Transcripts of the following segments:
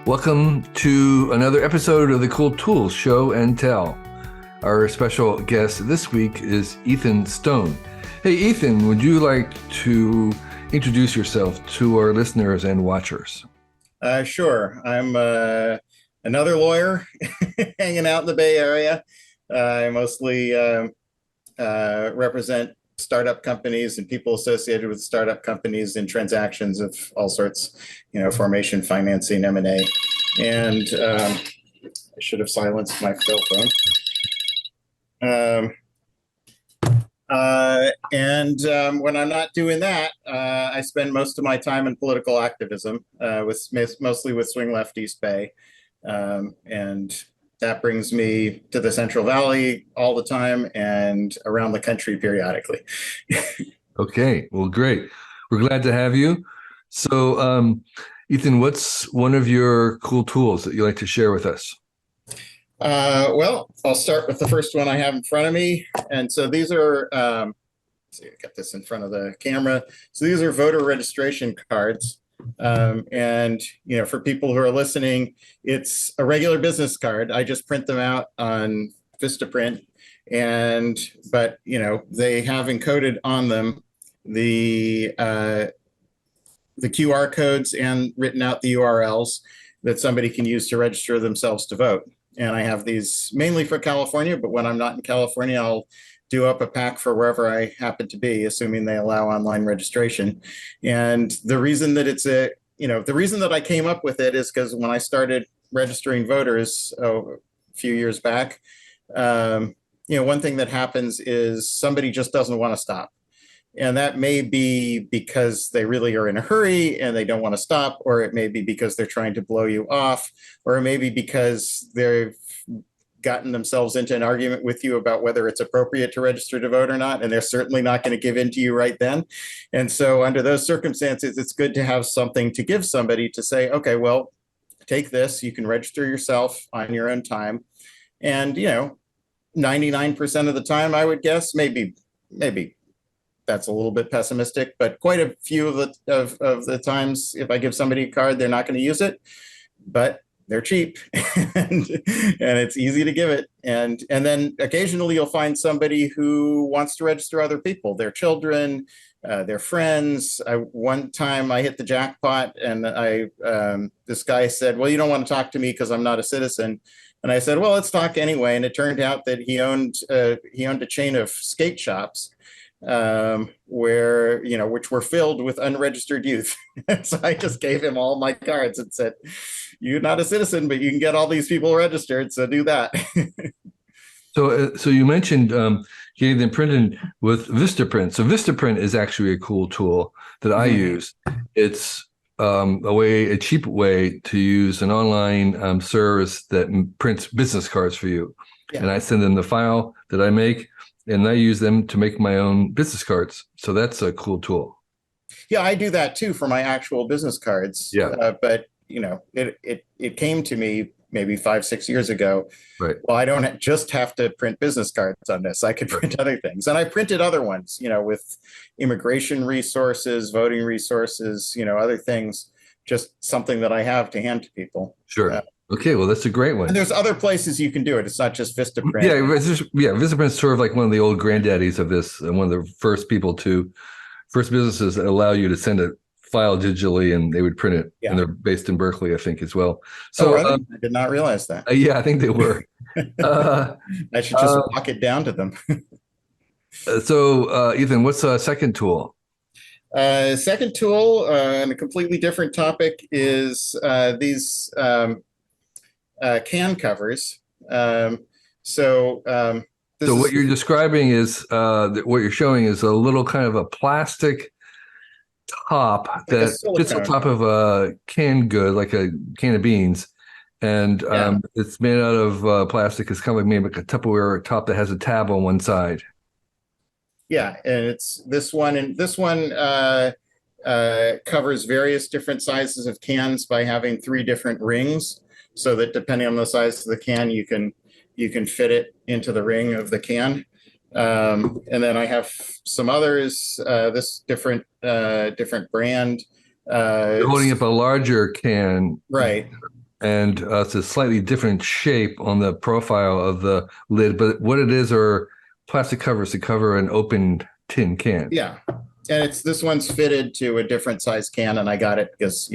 Welcome to another episode of the Cool Tools Show and Tell. Our special guest this week is Ethan Stone. Hey, Ethan, would you like to introduce yourself to our listeners and watchers? Sure. I'm another lawyer hanging out in the Bay Area. I mostly represent startup companies and people associated with startup companies in transactions of all sorts, formation, financing, M&A. And I should have silenced my cell phone. When I'm not doing that, I spend most of my time in political activism, mostly with Swing Left East Bay. And that brings me to the Central Valley all the time and around the country periodically. Okay, well, great. We're glad to have you. So, Ethan, what's one of your cool tools that you like to share with us? Well, I'll start with the first one I have in front of me. And so these are, let's see, I got this in front of the camera. So these are voter registration cards. For people who are listening, it's a regular business card. I just print them out on Vistaprint, but they have encoded on them the QR codes and written out the URLs that somebody can use to register themselves to vote. And I have these mainly for California, but when I'm not in California, I'll do up a pack for wherever I happen to be, assuming they allow online registration. And the reason that the reason that I came up with it is because when I started registering voters a few years back, one thing that happens is somebody just doesn't want to stop. And that may be because they really are in a hurry and they don't want to stop, or it may be because they're trying to blow you off, or it may be because they've gotten themselves into an argument with you about whether it's appropriate to register to vote or not, and they're certainly not going to give in to you right then. And so under those circumstances, it's good to have something to give somebody to say, okay, well, take this, you can register yourself on your own time. And, 99% of the time, I would guess, maybe that's a little bit pessimistic, but quite a few of the times, if I give somebody a card, they're not going to use it, but they're cheap and it's easy to give it. And then occasionally you'll find somebody who wants to register other people, their children, their friends. One time I hit the jackpot and this guy said, well, you don't want to talk to me because I'm not a citizen. And I said, well, let's talk anyway. And it turned out that he owned a chain of skate shops which were filled with unregistered youth. So I just gave him all my cards and said, you're not a citizen, but you can get all these people registered, so do that. So you mentioned getting them printed with Vistaprint. So Vistaprint is actually a cool tool that I use. It's a cheap way to use an online service that prints business cards for you. Yeah. And I send them the file that I make, and I use them to make my own business cards. So that's a cool tool. Yeah, I do that too for my actual business cards. Yeah. But it came to me maybe 5-6 years ago. Right. Well, I don't just have to print business cards on this. I could print other things. And I printed other ones, with immigration resources, voting resources, other things, just something that I have to hand to people. Sure. Okay, well, that's a great one. And there's other places you can do it. It's not just Vistaprint. Vistaprint's sort of like one of the old granddaddies of this, and one of the first businesses that allow you to send a file digitally, and they would print it. Yeah. And they're based in Berkeley, I think, as well. So I did not realize that. Yeah, I think they were. I should just walk it down to them. So, Ethan, what's the second tool? Second tool, and a completely different topic, is these can covers. So what you're describing is what you're showing is a little kind of a plastic top that fits on top of a canned good, like a can of beans, and it's made out of plastic. It's kind of made like a Tupperware top that has a tab on one side. Yeah, and it's this one, and this one covers various different sizes of cans by having 3 different rings, so that depending on the size of the can, you can fit it into the ring of the can. And then I have some others, this different brand. You're holding up a larger can. Right. and it's a slightly different shape on the profile of the lid. But what it is are plastic covers to cover an open tin can. Yeah. And this one's fitted to a different size can, and I got it because,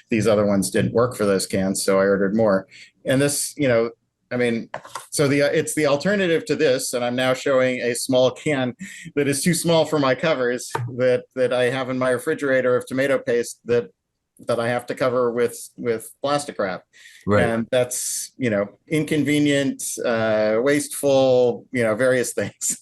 these other ones didn't work for those cans, so I ordered more. And this, I mean, so it's the alternative to this, and I'm now showing a small can that is too small for my covers that I have in my refrigerator of tomato paste that I have to cover with plastic wrap. Right. And that's, inconvenient, wasteful, various things.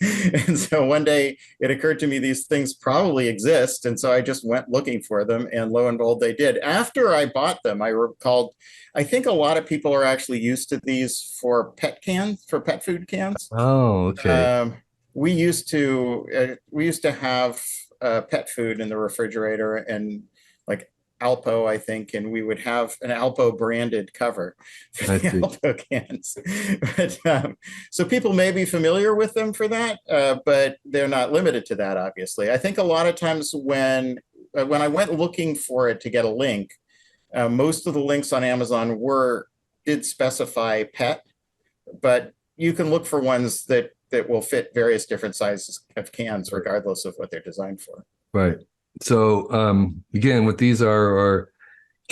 And so one day it occurred to me these things probably exist. And so I just went looking for them, and lo and behold, they did. After I bought them, I recalled, I think a lot of people are actually used to these for pet food cans. Oh, okay. We used to have pet food in the refrigerator, and like Alpo, I think, and we would have an Alpo branded cover for the Alpo cans. But, so people may be familiar with them for that, but they're not limited to that, obviously. I think a lot of times when I went looking for it to get a link, most of the links on Amazon did specify pet, but you can look for ones that will fit various different sizes of cans, regardless of what they're designed for. Right. So again, what these are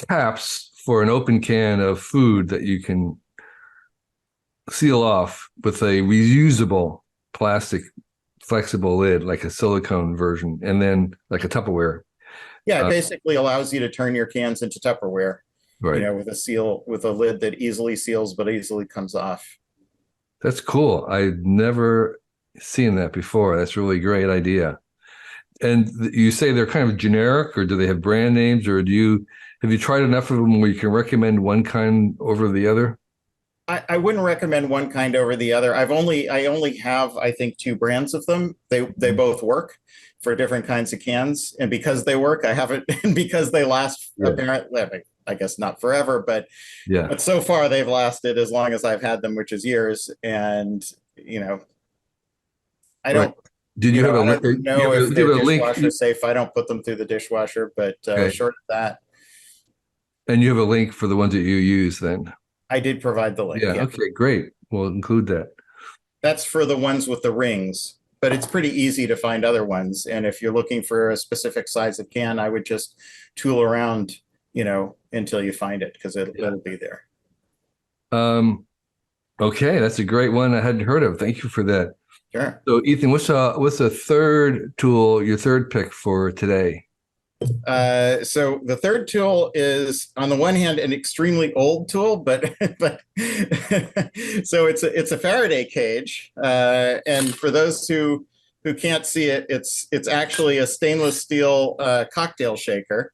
caps for an open can of food that you can seal off with a reusable plastic flexible lid, like a silicone version, and then like a Tupperware. Yeah, it basically allows you to turn your cans into Tupperware, right. With a lid that easily seals but easily comes off. That's cool. I've never seen that before. That's a really great idea. And you say they're kind of generic, or do they have brand names, or have you tried enough of them where you can recommend one kind over the other? I wouldn't recommend one kind over the other. I only have, I think, 2 brands of them. They both work for different kinds of cans, and because they work, I haven't, and because they last, apparently, I guess not forever, but so far they've lasted as long as I've had them, which is years. And I don't. Did you have a link? No, if they're dishwasher safe, I don't put them through the dishwasher, but short of that. And you have a link for the ones that you use then? I did provide the link. Yeah. Okay, great. We'll include that. That's for the ones with the rings, but it's pretty easy to find other ones. And if you're looking for a specific size of can, I would just tool around, until you find it, because it'll be there. Okay, that's a great one I hadn't heard of. Thank you for that. Sure. So Ethan, what's the third tool, your third pick for today? So the third tool is, on the one hand, an extremely old tool, but so it's a Farraday cage, and for those who can't see it, it's actually a stainless steel cocktail shaker,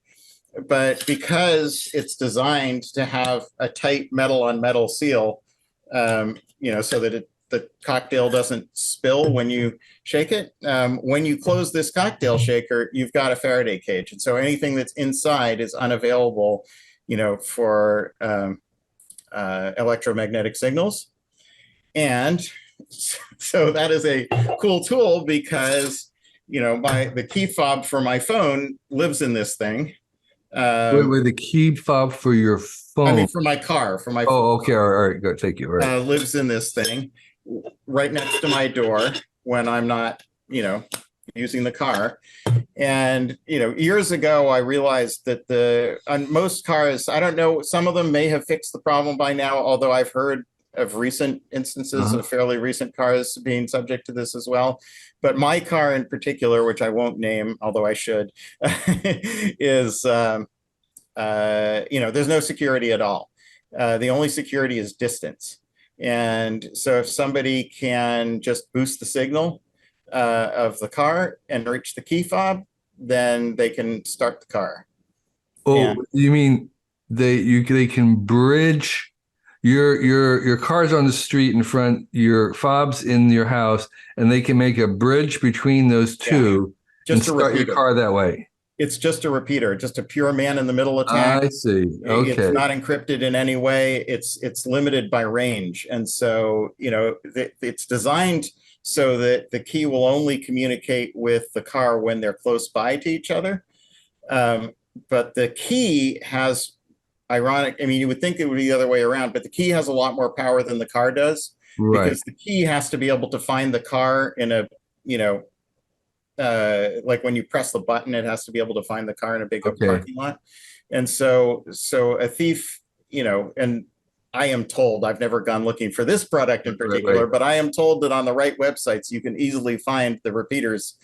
but because it's designed to have a tight metal on metal seal, so that the cocktail doesn't spill when you shake it. When you close this cocktail shaker, you've got a Faraday cage. And so anything that's inside is unavailable, for electromagnetic signals. And so that is a cool tool because, the key fob for my phone lives in this thing. Wait, the key fob for your phone? I mean, for my car, for my phone. Oh, okay. All right. Go. Thank you. All right. Lives in this thing right next to my door when I'm not, using the car. And, years ago, I realized that on most cars, I don't know, some of them may have fixed the problem by now, although I've heard of recent instances of fairly recent cars being subject to this as well. But my car in particular, which I won't name, although I should, is, there's no security at all. The only security is distance. And so if somebody can just boost the signal of the car and reach the key fob, then they can start the car. Oh, you mean they can bridge your car's on the street in front, your fob's in your house, and they can make a bridge between those two and start your car that way. It's just a repeater, just a pure man in the middle attack. I see. Okay. It's not encrypted in any way. It's limited by range. And so, it's designed so that the key will only communicate with the car when they're close by to each other. But the key has ironic. I mean, you would think it would be the other way around, but the key has a lot more power than the car does, Right. because the key has to be able to find the car in a, you know, like when you press the button, it has to be able to find the car in a big Okay. parking lot. And so a thief, and I am told, I've never gone looking for this product in Right. Right. particular, but I am told that on the right websites, you can easily find the repeaters,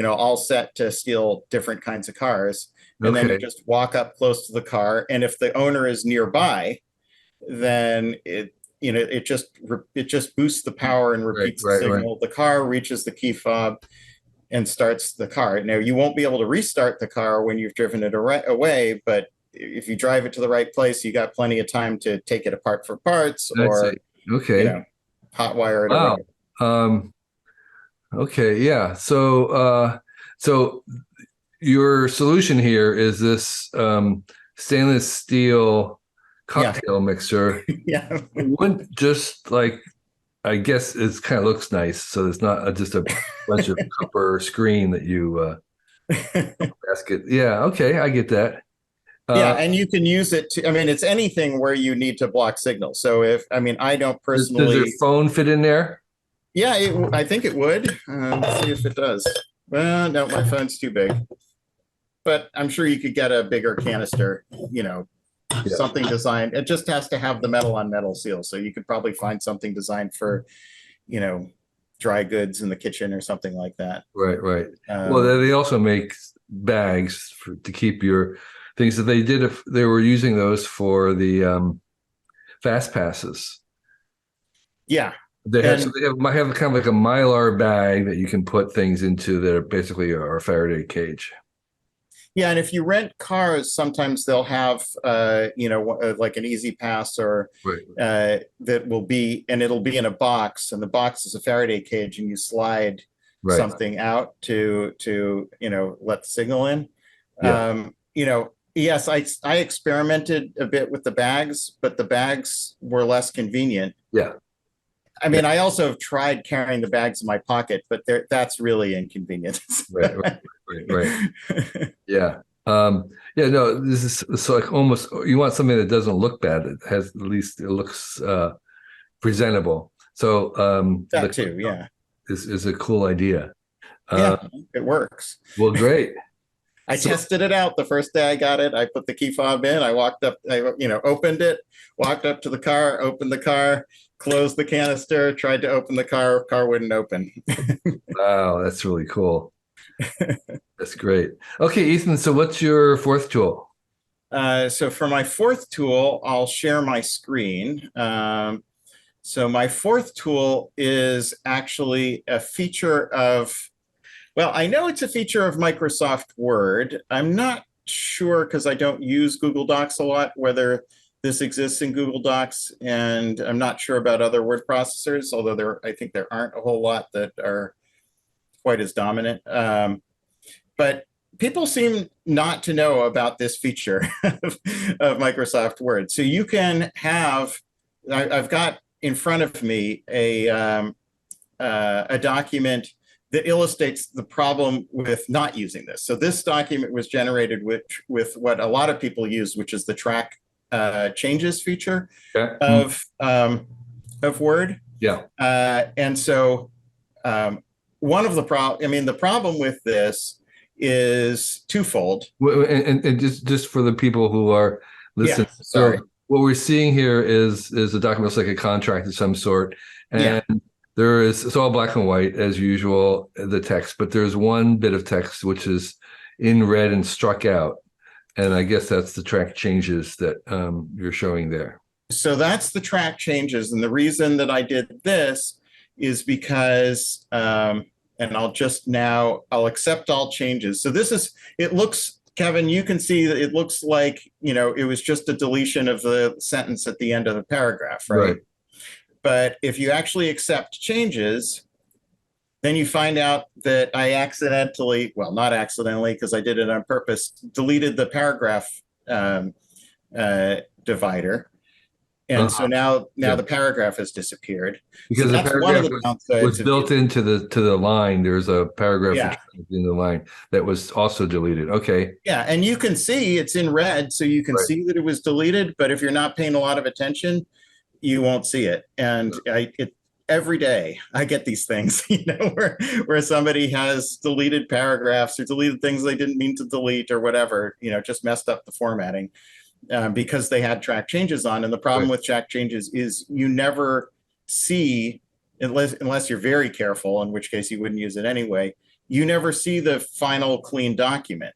all set to steal different kinds of cars. And then you Okay. just walk up close to the car. And if the owner is nearby, then it just boosts the power and Right. repeats the Right. Right. signal. The car reaches the key fob and starts the car. Now, you won't be able to restart the car when you've driven it away, but if you drive it to the right place, you got plenty of time to take it apart for parts, I see. or, Okay. hot wire it Wow. around. Um, okay. Yeah. So your solution here is this stainless steel Yeah. cocktail mixer. Yeah. Wouldn't just like, I guess it kind of looks nice, so it's not just a bunch of copper screen that you basket. Yeah, okay, I get that. Yeah, Uh, and you can use it to, I mean, it's anything where you need to block signal. So I don't does your personally, phone fit in there? yeah, I think it would. Let's see if it does. Well, no, my phone's too big, but I'm sure you could get a bigger canister, Yeah, something designed. It just has to have the metal on metal seal. So you could probably find something designed for, you know, dry goods in the kitchen or something like that. right, right. Well, Um, they also make bags to keep your things that they did if they were using those for the fast passes. yeah. So And they might have kind of like a Mylar bag that you can put things into that are basically our Faraday cage. yeah, and if you rent cars, sometimes they'll have, like an easy pass, or Right, that will be, and it'll be in a box, and the box is a Faraday cage, and you slide right. something out to let the signal in. Yeah, Yes, I experimented a bit with the bags, but the bags were less convenient. yeah, I yeah. mean, I also have tried carrying the bags in my pocket, but that's really inconvenient. Right, right, right, right. Yeah. Yeah, no, this is it's like almost you want something that doesn't look bad. It has at least it looks presentable. So That too, yeah. is a cool idea. Uh Yeah, it works. well, great. I So tested it out the first day I got it. I put the key fob in. I walked up, opened it, walked up to the car, opened the car, closed the canister, tried to open the car wouldn't open. wow, that's really cool. That's great. Okay, Ethan, so what's your fourth tool? So for my fourth tool, I'll share my screen. So my fourth tool is actually a feature of, well, I know it's a feature of Microsoft Word. I'm not sure, because I don't use Google Docs a lot, whether this exists in Google Docs, and I'm not sure about other word processors, although I think there aren't a whole lot that are quite as dominant. But people seem not to know about this feature of Microsoft Word. So you can have, I've got in front of me a document that illustrates the problem with not using this. So this document was generated with what a lot of people use, which is the track changes feature Yeah. of Word. Yeah. And so one of the the problem with this is twofold. Well, and just for the people who are listening, Yeah, so sorry. what we're seeing here is a document that's like a contract of some sort, Yeah. and it's all black and white as usual, the text, but there's one bit of text which is in red and struck out, and I guess that's the track changes that you're showing there. So that's the track changes, and the reason that I did this is because, and I'll accept all changes. So it looks, Kevin, you can see that it looks like, it was just a deletion of the sentence at the end of the paragraph, right? Right. But if you actually accept changes, then you find out that I accidentally, well, not accidentally, because I did it on purpose, deleted the paragraph divider. And so now Yeah. the paragraph has disappeared. So Because the that's one of paragraph the downsides was of built into the line. There's a paragraph yeah. in the line that was also deleted. Okay. Yeah, and you can see it's in red, so you can Right. see that it was deleted, but if you're not paying a lot of attention, you won't see it. And every day I get these things, where somebody has deleted paragraphs or deleted things they didn't mean to delete or whatever, just messed up the formatting because they had track changes on. And the problem Right. with track changes is you never see, unless you're very careful, in which case you wouldn't use it anyway, you never see the final clean document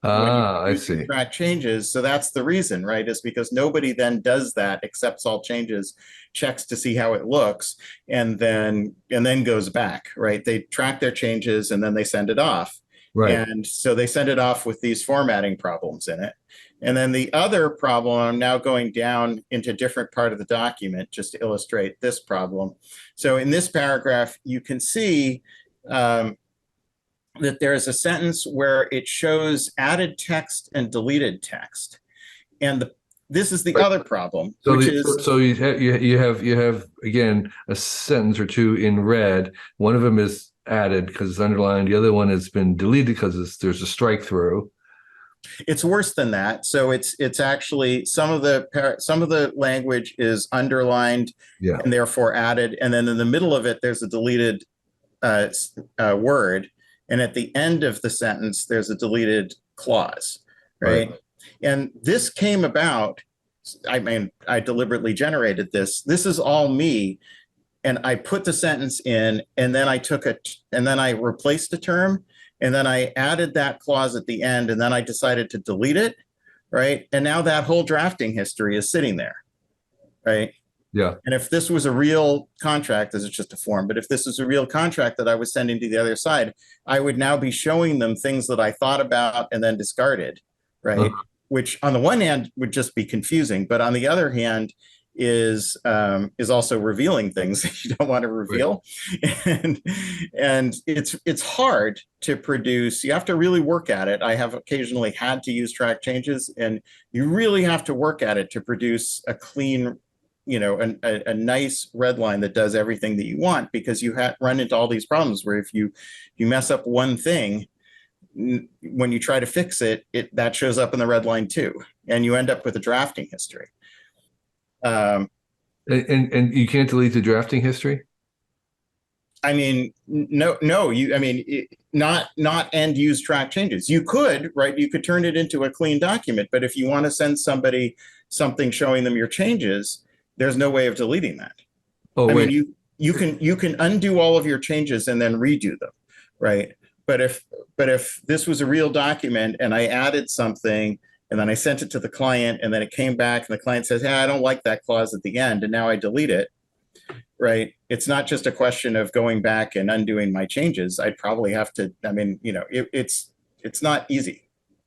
when you I use see. track changes. So that's the reason, right? Is because nobody then does that, accepts all changes, checks to see how it looks, and then goes back, right? They track their changes and then they send it off. Right. And so they send it off with these formatting problems in it. And then the other problem, I'm now going down into a different part of the document just to illustrate this problem. So in this paragraph, you can see that there is a sentence where it shows added text and deleted text. And this is the Right. other problem, So which is so you have again a sentence or two in red. One of them is added because it's underlined. The other one has been deleted because there's a strike through. it's worse than that. So it's actually some of the language is underlined Yeah. and therefore added, and then in the middle of it there's a deleted word, and at the end of the sentence there's a deleted clause, right? And this came about, I mean, I deliberately generated this. This is all me, and I put the sentence in, and then I replaced a term, and then I added that clause at the end, and then I decided to delete it, right? And now that whole drafting history is sitting there, right? Yeah. And if this was a real contract, this is just a form, but if this was a real contract that I was sending to the other side, I would now be showing them things that I thought about and then discarded, right? Which on the one hand would just be confusing, but on the other hand is also revealing things that you don't want to reveal. Right. And it's hard to produce. You have to really work at it. I have occasionally had to use track changes, and you really have to work at it to produce a clean, a nice red line that does everything that you want, because you run into all these problems where if you mess up one thing, when you try to fix it, that shows up in the red line too, and you end up with a drafting history. And you can't delete the drafting history? I mean, no, not end use track changes. You could, right? You could turn it into a clean document, but if you want to send somebody something showing them your changes, there's no way of deleting that. Oh, wait. I mean, you can undo all of your changes and then redo them, right? But if this was a real document and I added something and then I sent it to the client and then it came back and the client says, hey, I don't like that clause at the end, and now I delete it, right? It's not just a question of going back and undoing my changes. I'd probably have to, it's not easy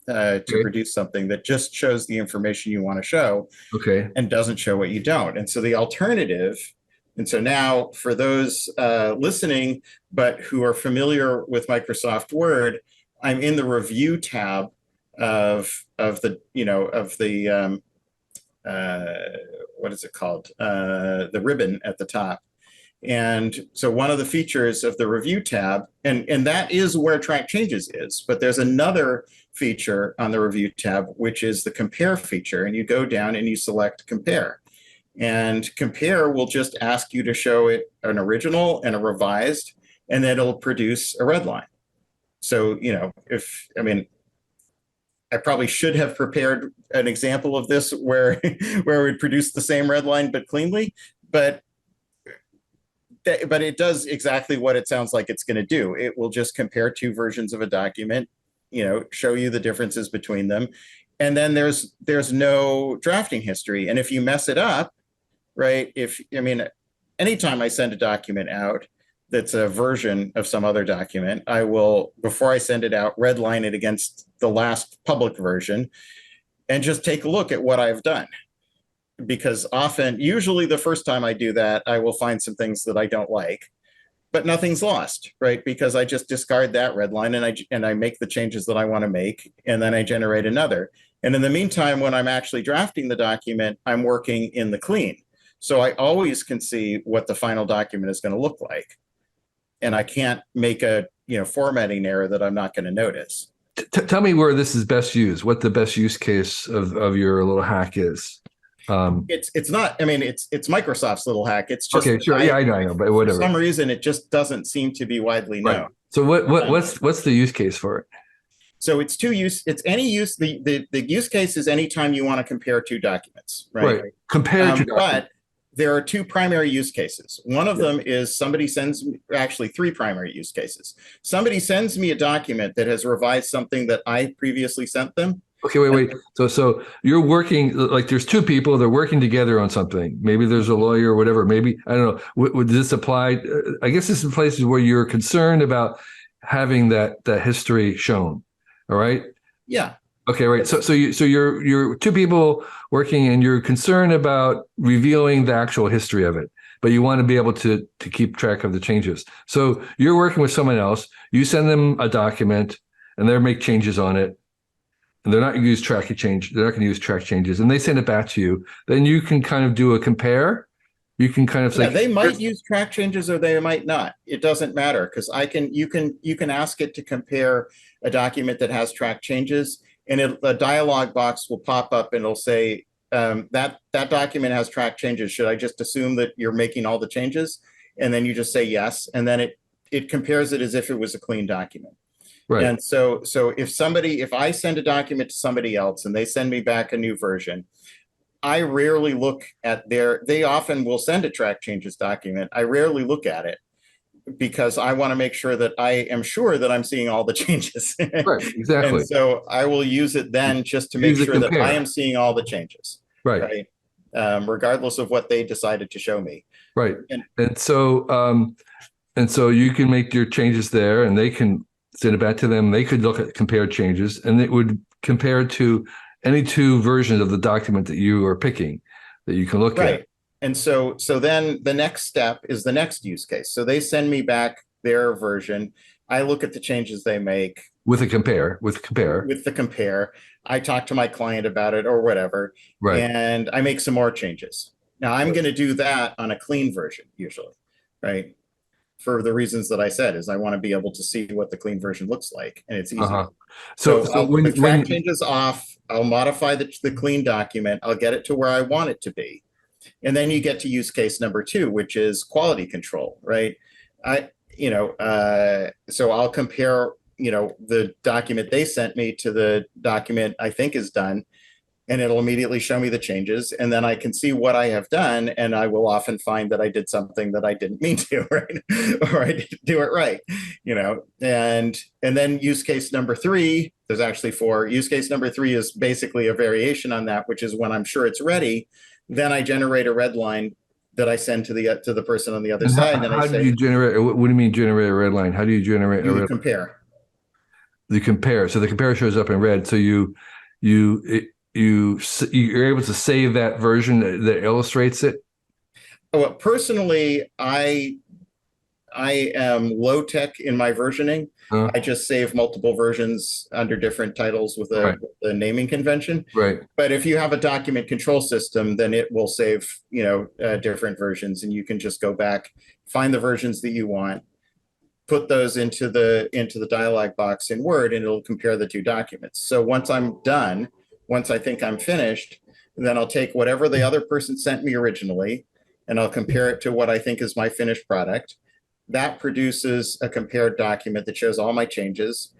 to produce something that just shows the information you want to show, and doesn't show what you don't. And so the alternative, and so now for those listening, but who are familiar with Microsoft Word, I'm in the review tab of the what is it called? The ribbon at the top. And so one of the features of the review tab, and that is where track changes is, but there's another feature on the review tab, which is the compare feature. And you go down and you select compare. And compare will just ask you to show it an original and a revised, and then it'll produce a red line. So, I probably should have prepared an example of this where it would produce the same red line but cleanly, but it does exactly what it sounds like it's going to do. It will just compare two versions of a document, show you the differences between them, and then there's no drafting history. And if you mess it up, right? Anytime I send a document out that's a version of some other document, I will, before I send it out, redline it against the last public version and just take a look at what I've done. Because usually the first time I do that, I will find some things that I don't like, but nothing's lost, right? Because I just discard that red line and I make the changes that I want to make, and then I generate another. And in the meantime, when I'm actually drafting the document, I'm working in the clean. So I always can see what the final document is going to look like. And I can't make a, formatting error that I'm not going to notice. Tell me where this is best used, what the best use case of your little hack is. It's not, I mean, it's Microsoft's little hack. It's just, okay, sure. Yeah, I know, but for whatever. some reason, it just doesn't seem to be widely known. Right. So what's the use case for it? So it's any use, the use case is anytime you want to compare two documents, right? Right. Compare to but there are two primary use cases. One of them is somebody sends me, actually three primary use cases. Somebody sends me a document that has revised something that I previously sent them. Okay, wait. So you're working, like there's two people, they're working together on something. Maybe there's a lawyer or whatever. Maybe, I don't know, would this apply? I guess this is places where you're concerned about having that history shown. All right. Yeah. Okay, right. So you're two people working and you're concerned about revealing the actual history of it, but you want to be able to keep track of the changes. So you're working with someone else, you send them a document and they make changes on it. And they're not going to use track change. They're not going to use track changes, and they send it back to you. Then you can kind of do a compare. You can kind of say they might use track changes or they might not. It doesn't matter because you can ask it to compare a document that has track changes, and a dialog box will pop up and it'll say that document has track changes. Should I just assume that you're making all the changes? And then you just say yes, and then it compares it as if it was a clean document. Right. And so if I send a document to somebody else and they send me back a new version, I rarely look at they often will send a track changes document. I rarely look at it because I want to make sure that I am sure that I'm seeing all the changes. Right, exactly. And so I will use it then just to make sure that I am seeing all the changes. Right. Regardless of what they decided to show me. Right. And so you can make your changes there and they can send it back to them. They could look at compared changes and it would compare to any two versions of the document that you are picking that you can look at. And so then the next step is the next use case. So they send me back their version. I look at the changes they make. With the compare. I talk to my client about it or whatever. Right. And I make some more changes. Now I'm going to do that on a clean version usually, right? For the reasons that I said, is I want to be able to see what the clean version looks like, and it's easy. So when the track changes off, I'll modify the clean document. I'll get it to where I want it to be, and then you get to use case number 2, which is quality control, right? So I'll compare, the document they sent me to the document I think is done, and it'll immediately show me the changes. And then I can see what I have done. And I will often find that I did something that I didn't mean to, right? Or I didn't do it right, and then use case number 3, there's actually 4. Use case number 3 is basically a variation on that, which is when I'm sure it's ready, then I generate a red line that I send to the person on the other side. And how do you generate? What do you mean generate a red line? How do you generate a red compare? You compare. So the compare shows up in red. So you're able to save that version that illustrates it? Well, personally, I am low tech in my versioning. I just save multiple versions under different titles with a naming convention. Right. But if you have a document control system, then it will save, different versions, and you can just go back, find the versions that you want, put those into the dialog box in Word, and it'll compare the two documents. So once I'm done, once I think I'm finished, then I'll take whatever the other person sent me originally, and I'll compare it to what I think is my finished product. That produces a compared document that shows all my changes.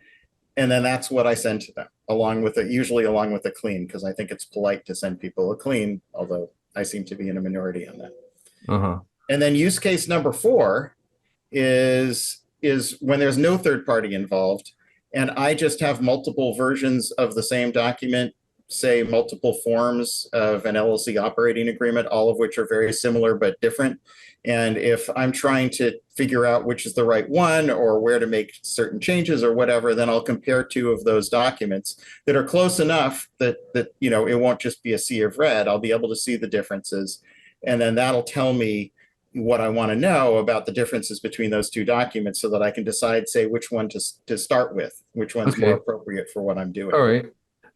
And then that's what I send to them, usually along with a clean, because I think it's polite to send people a clean, although I seem to be in a minority on that. And then use case number 4 is when there's no third party involved, and I just have multiple versions of the same document, say multiple forms of an LLC operating agreement, all of which are very similar but different. And if I'm trying to figure out which is the right one or where to make certain changes or whatever, then I'll compare 2 of those documents that are close enough that it won't just be a sea of red. I'll be able to see the differences. And then that'll tell me what I want to know about the differences between those 2 documents so that I can decide, say, which one to start with, which one's more appropriate for what I'm doing. All right.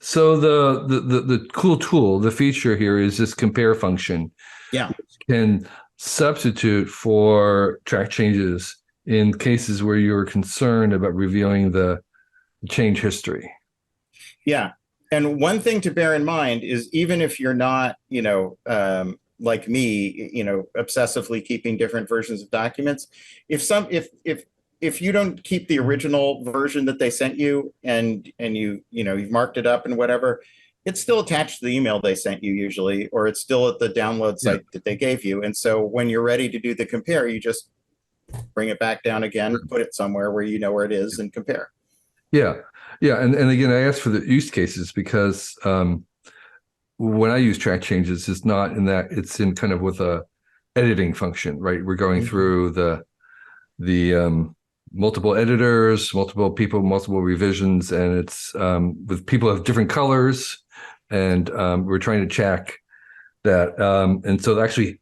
So the cool tool, the feature here is this compare function. Yeah. Can substitute for track changes in cases where you're concerned about revealing the change history. Yeah. And one thing to bear in mind is even if you're not, like me, obsessively keeping different versions of documents, if you don't keep the original version that they sent you and you've marked it up and whatever, it's still attached to the email they sent you usually, or it's still at the download site that they gave you. And so when you're ready to do the compare, you just bring it back down again, put it somewhere where you know where it is and compare. Yeah. Yeah. And again, I asked for the use cases because when I use track changes, it's not in that, it's in kind of with a editing function, right? We're going through the multiple editors, multiple people, multiple revisions, and it's with people of different colors, and we're trying to check that. And so actually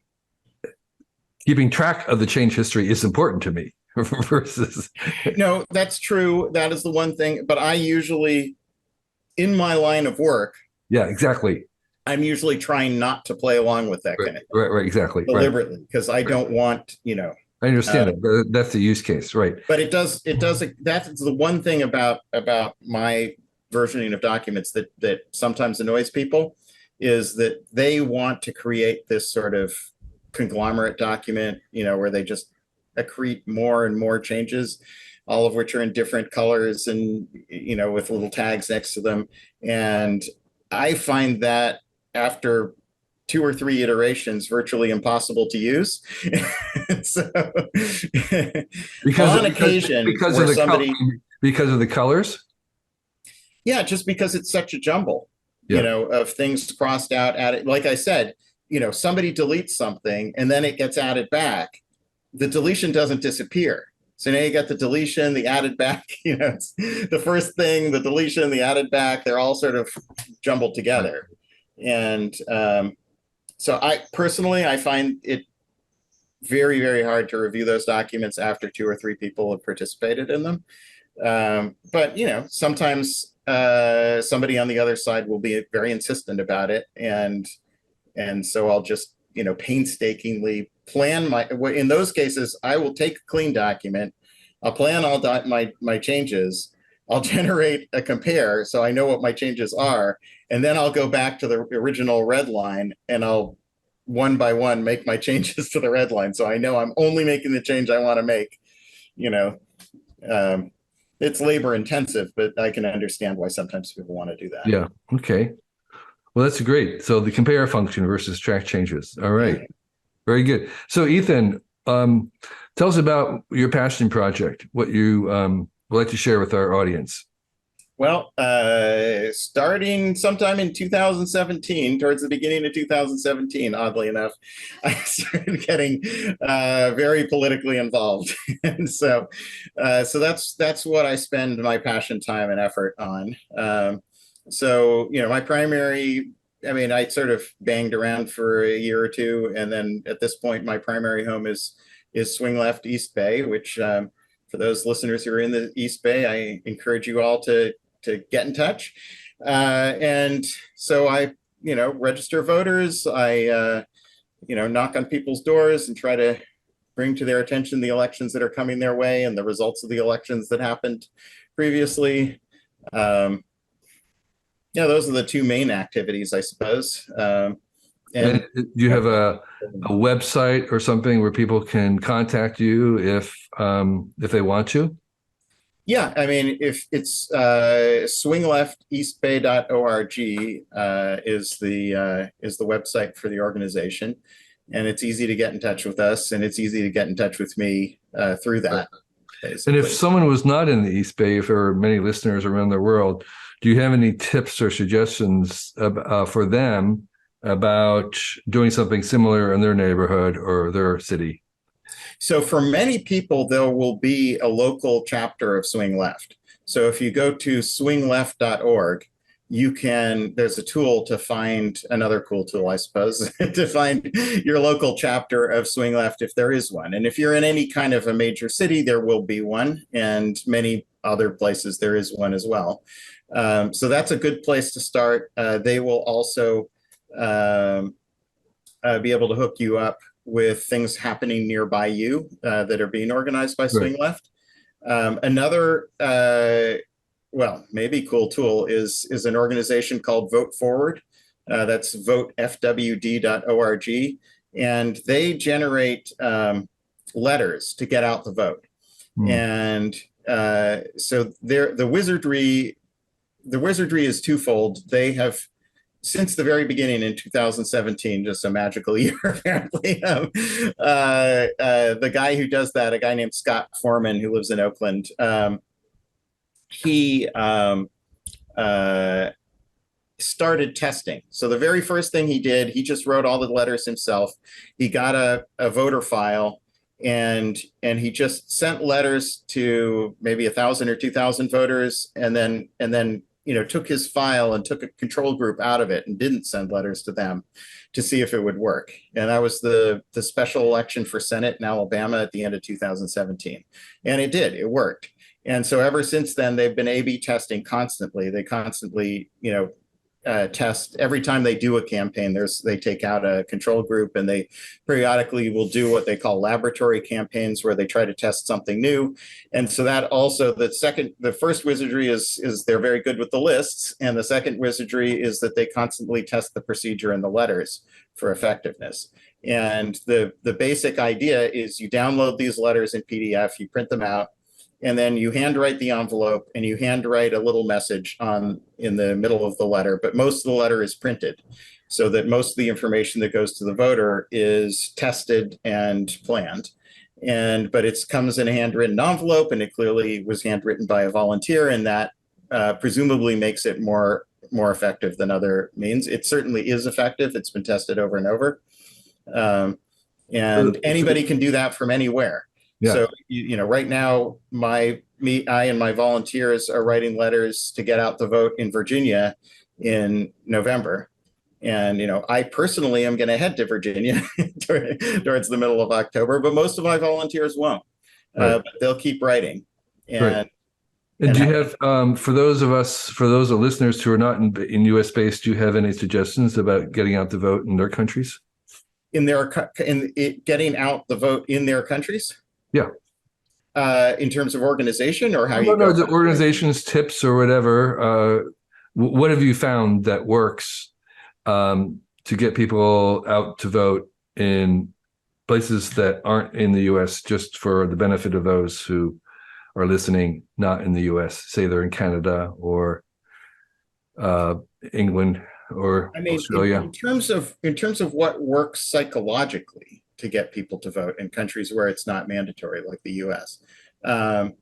keeping track of the change history is important to me versus. No, that's true. That is the one thing. But I usually, in my line of work, Yeah, exactly. I'm usually trying not to play along with that kind of thing. Right, exactly. Deliberately, because I don't want, I understand it, but that's the use case, right? But it does, that's the one thing about my versioning of documents that sometimes annoys people is that they want to create this sort of conglomerate document, where they just accrete more and more changes, all of which are in different colors and, with little tags next to them. And I find that after 2 or 3 iterations, virtually impossible to use. So, because on occasion, because where of the somebody, because of the colors. yeah, just because it's such a jumble, Yeah. of things crossed out, added. Like I said, somebody deletes something and then it gets added back. The deletion doesn't disappear. So now you got the deletion, the added back, it's the first thing, the deletion, the added back, they're all sort of jumbled together. And so I find it very, very hard to review those documents after 2 or 3 people have participated in them. But, sometimes somebody on the other side will be very insistent about it. And so I'll just, painstakingly plan in those cases, I will take a clean document. I'll plan all my changes. I'll generate a compare so I know what my changes are. And then I'll go back to the original red line and I'll one by one make my changes to the red line. So I know I'm only making the change I want to make. It's labor intensive, but I can understand why sometimes people want to do that. Yeah. Okay. Well, that's great. So the compare function versus track changes. All right. Yeah. Very good. So Ethan, tell us about your passion project, what you would like to share with our audience. Well, starting sometime in 2017, towards the beginning of 2017, oddly enough, I started getting very politically involved. And so that's what I spend my passion, time, and effort on. So, my primary, I sort of banged around for a year or two. And then at this point, my primary home is Swing Left East Bay, which for those listeners who are in the East Bay, I encourage you all to get in touch. And so I, register voters. I, knock on people's doors and try to bring to their attention the elections that are coming their way and the results of the elections that happened previously. Yeah, those are the 2 main activities, I suppose. And do you have a website or something where people can contact you if they want to? Yeah, if it's swinglefteastbay.org is the website for the organization, and it's easy to get in touch with us, and it's easy to get in touch with me through that. Basically. And if someone was not in the East Bay, if there are many listeners around the world, do you have any tips or suggestions for them about doing something similar in their neighborhood or their city? So for many people, there will be a local chapter of Swing Left. So if you go to swingleft.org, there's a tool to find, another cool tool, I suppose, to find your local chapter of Swing Left if there is one. And if you're in any kind of a major city, there will be one. And many other places there is one as well. So that's a good place to start. They will also be able to hook you up with things happening nearby you that are being organized by Swing Left. Another, well, maybe cool tool is an organization called Vote Forward. That's votefwd.org. And they generate letters to get out the vote. And so the wizardry is twofold. They have, since the very beginning in 2017, just a magical year, apparently, the guy who does that, a guy named Scott Foreman, who lives in Oakland, he started testing. So the very first thing he did, he just wrote all the letters himself. He got a voter file, and he just sent letters to maybe 1,000 or 2,000 voters, and then took his file and took a control group out of it and didn't send letters to them to see if it would work. And that was the special election for Senate in Alabama at the end of 2017. And it did, it worked. And so ever since then, they've been A/B testing constantly. They constantly, test every time they do a campaign. They take out a control group, and they periodically will do what they call laboratory campaigns, where they try to test something new. And so that also, the first wizardry is they're very good with the lists, and the second wizardry is that they constantly test the procedure and the letters for effectiveness. And the basic idea is you download these letters in PDF, you print them out, and then you handwrite the envelope, and you handwrite a little message in the middle of the letter, but most of the letter is printed, so that most of the information that goes to the voter is tested and planned. But it comes in a handwritten envelope, and it clearly was handwritten by a volunteer, and that presumably makes it more effective than other means. It certainly is effective. It's been tested over and over. And anybody can do that from anywhere. Yeah. So, right now, I and my volunteers are writing letters to get out the vote in Virginia in November. And, I personally am going to head to Virginia towards the middle of October, but most of my volunteers won't. But they'll keep writing. And do you have, for those listeners who are not in US based, do you have any suggestions about getting out the vote in their countries? Getting out the vote in their countries? Yeah. In terms of organization, or how the organization's tips or whatever. What have you found that works to get people out to vote in places that aren't in the U.S., just for the benefit of those who are listening not in the U.S., say they're in Canada or England or Australia? In terms of what works psychologically to get people to vote in countries where it's not mandatory, like the U.S. I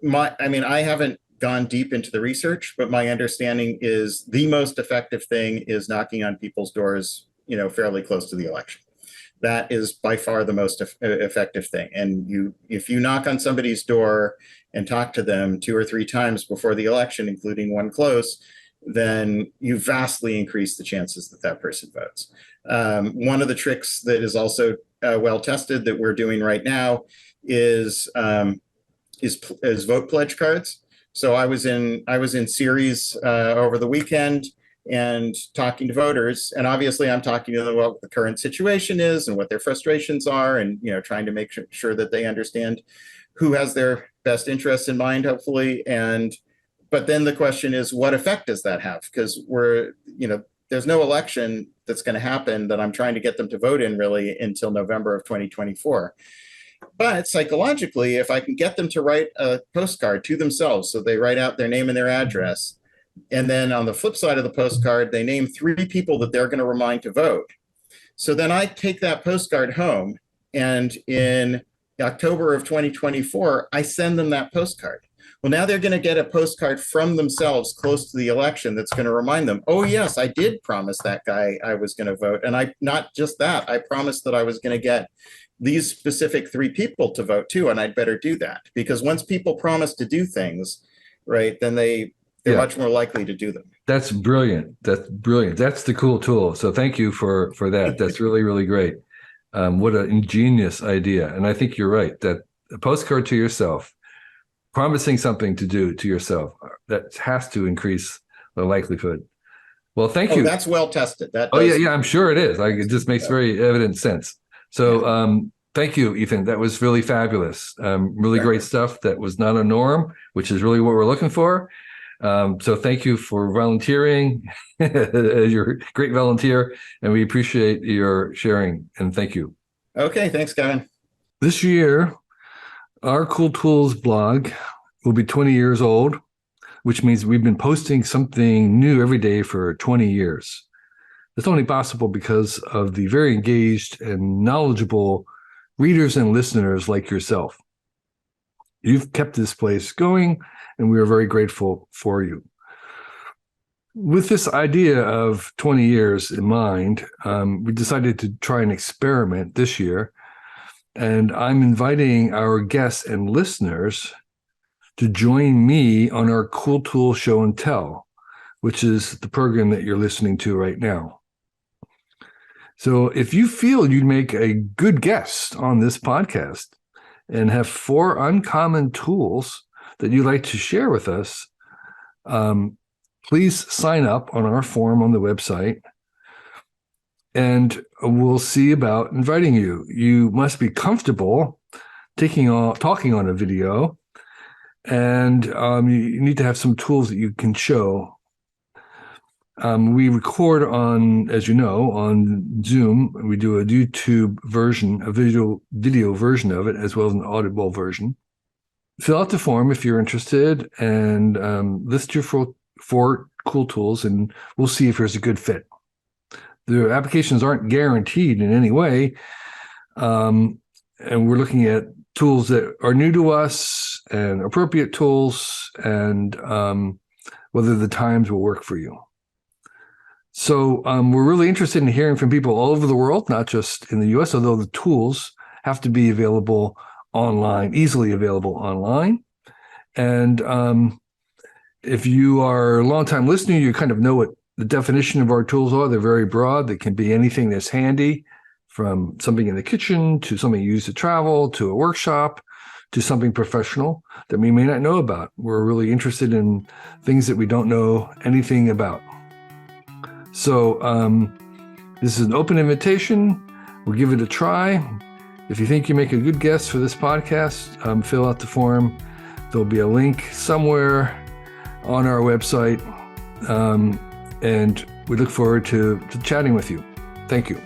haven't gone deep into the research, but my understanding is the most effective thing is knocking on people's doors, fairly close to the election. That is by far the most effective thing. And if you knock on somebody's door and talk to them 2 or 3 times before the election, including one close, then you vastly increase the chances that person votes. One of the tricks that is also well tested that we're doing right now is vote pledge cards. So I was in Ceres over the weekend and talking to voters, and obviously I'm talking to them about what the current situation is and what their frustrations are, and trying to make sure that they understand who has their best interests in mind, hopefully. But then the question is, what effect does that have? Because there's no election that's going to happen that I'm trying to get them to vote in really until November of 2024. But psychologically, if I can get them to write a postcard to themselves, so they write out their name and their address, and then on the flip side of the postcard, they name 3 people that they're going to remind to vote. So then I take that postcard home, and in October of 2024, I send them that postcard. Well, now they're going to get a postcard from themselves close to the election that's going to remind them, oh, yes, I did promise that guy I was going to vote. And not just that, I promised that I was going to get these specific 3 people to vote too, and I'd better do that. Because once people promise to do things, right, then they're much more likely to do them. That's brilliant. That's the cool tool. So thank you for that. That's really, really great. What an ingenious idea. And I think you're right, that a postcard to yourself promising something to do to yourself. That has to increase the likelihood. Well, thank you. That's well tested. That Oh, does. yeah, I'm sure it is. Like, it just makes very evident sense. So thank you, Ethan. That was really fabulous. Really great stuff that was not a norm, which is really what we're looking for. So thank you for volunteering. You're a great volunteer, and we appreciate your sharing, and thank you. Okay, thanks, Kevin. This year, our Cool Tools blog will be 20 years old, which means we've been posting something new every day for 20 years. It's only possible because of the very engaged and knowledgeable readers and listeners like yourself. You've kept this place going, and we are very grateful for you. With this idea of 20 years in mind, we decided to try an experiment this year, and I'm inviting our guests and listeners to join me on our Cool Tool Show and Tell, which is the program that you're listening to right now. So if you feel you'd make a good guest on this podcast and have 4 uncommon tools that you'd like to share with us, please sign up on our form on the website, and we'll see about inviting you. You must be comfortable talking on a video, and you need to have some tools that you can show. We record on, as you know, on Zoom. We do a YouTube version, a video version of it, as well as an audible version. Fill out the form if you're interested, and list your 4 cool tools, and we'll see if there's a good fit. The applications aren't guaranteed in any way, and we're looking at tools that are new to us and appropriate tools, and whether the times will work for you. So we're really interested in hearing from people all over the world, not just in the US, although the tools have to be available online, easily available online. And if you are a longtime listener, you kind of know what the definition of our tools are. They're very broad. They can be anything that's handy, from something in the kitchen to something you use to travel, to a workshop, to something professional that we may not know about. We're really interested in things that we don't know anything about. So this is an open invitation. We'll give it a try. If you think you make a good guest for this podcast, fill out the form. There'll be a link somewhere on our website. And we look forward to chatting with you. Thank you.